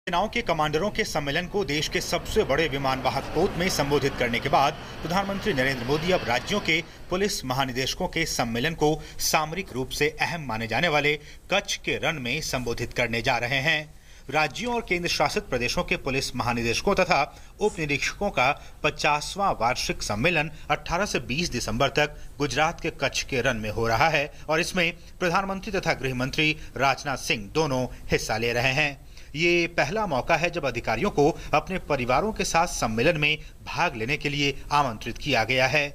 सेनाओं के कमांडरों के सम्मेलन को देश के सबसे बड़े विमान वाहक पोत में संबोधित करने के बाद प्रधानमंत्री नरेंद्र मोदी अब राज्यों के पुलिस महानिदेशकों के सम्मेलन को सामरिक रूप से अहम माने जाने वाले कच्छ के रण में संबोधित करने जा रहे हैं। राज्यों और केंद्र शासित प्रदेशों के पुलिस महानिदेशकों तथा उप निरीक्षकों का 50वां वार्षिक सम्मेलन 18 से 20 दिसंबर तक गुजरात के कच्छ के रण में हो रहा है और इसमें प्रधानमंत्री तथा गृह मंत्री राजनाथ सिंह दोनों हिस्सा ले रहे हैं। ये पहला मौका है जब अधिकारियों को अपने परिवारों के साथ सम्मेलन में भाग लेने के लिए आमंत्रित किया गया है।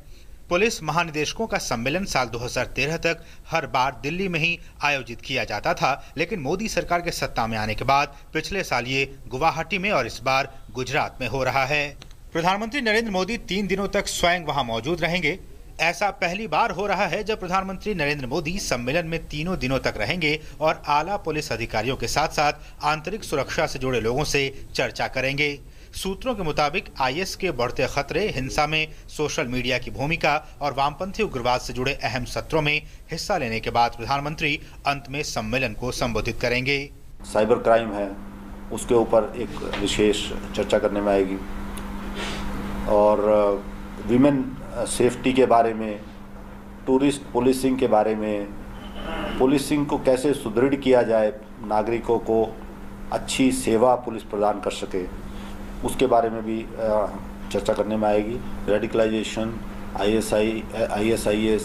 पुलिस महानिदेशकों का सम्मेलन साल 2013 तक हर बार दिल्ली में ही आयोजित किया जाता था, लेकिन मोदी सरकार के सत्ता में आने के बाद पिछले साल ये गुवाहाटी में और इस बार गुजरात में हो रहा है। प्रधानमंत्री नरेंद्र मोदी 3 दिनों तक स्वयं वहां मौजूद रहेंगे। ऐसा पहली बार हो रहा है जब प्रधानमंत्री नरेंद्र मोदी सम्मेलन में 3 दिनों तक रहेंगे और आला पुलिस अधिकारियों के साथ साथ आंतरिक सुरक्षा से जुड़े लोगों से चर्चा करेंगे। सूत्रों के मुताबिक आईएस के बढ़ते खतरे, हिंसा में सोशल मीडिया की भूमिका और वामपंथी उग्रवाद से जुड़े अहम सत्रों में हिस्सा लेने के बाद प्रधानमंत्री अंत में सम्मेलन को संबोधित करेंगे। साइबर क्राइम है, उसके ऊपर एक विशेष चर्चा करने में आएगी और विमेन सेफ्टी के बारे में, टूरिस्ट पुलिसिंग के बारे में, पुलिसिंग को कैसे सुदृढ़ किया जाए, नागरिकों को अच्छी सेवा पुलिस प्रदान कर सके, उसके बारे में भी चर्चा करने में आएगी। Radicalization, ISIS,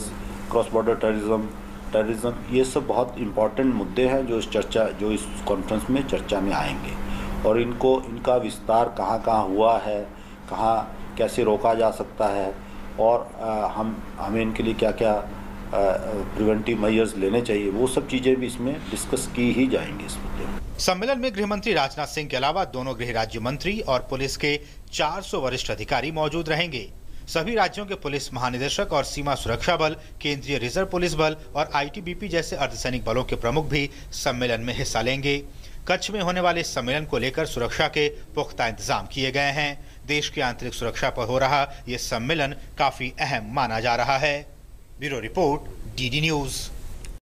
cross border terrorism, ये सब बहुत इम्पॉर्टेंट मुद्दे हैं जो इस कॉन्फ्रेंस में चर्चा में आएंगे और इनका विस्तार कहाँ कहाँ हुआ है, कहाँ कैसे रोका जा सकता है और हमें इनके लिए क्या क्या प्रिवेंटिव मेजर्स लेने चाहिए, वो सब चीज़ें भी इसमें डिस्कस की ही जाएंगी इस मुद्दे में। सम्मेलन में गृह मंत्री राजनाथ सिंह के अलावा दोनों गृह राज्य मंत्री और पुलिस के 400 वरिष्ठ अधिकारी मौजूद रहेंगे। सभी राज्यों के पुलिस महानिदेशक और सीमा सुरक्षा बल, केंद्रीय रिजर्व पुलिस बल और ITBP जैसे अर्धसैनिक बलों के प्रमुख भी सम्मेलन में हिस्सा लेंगे। कच्छ में होने वाले इस सम्मेलन को लेकर सुरक्षा के पुख्ता इंतजाम किए गए हैं। देश की आंतरिक सुरक्षा पर हो रहा ये सम्मेलन काफी अहम माना जा रहा है। Bureau report, DD news.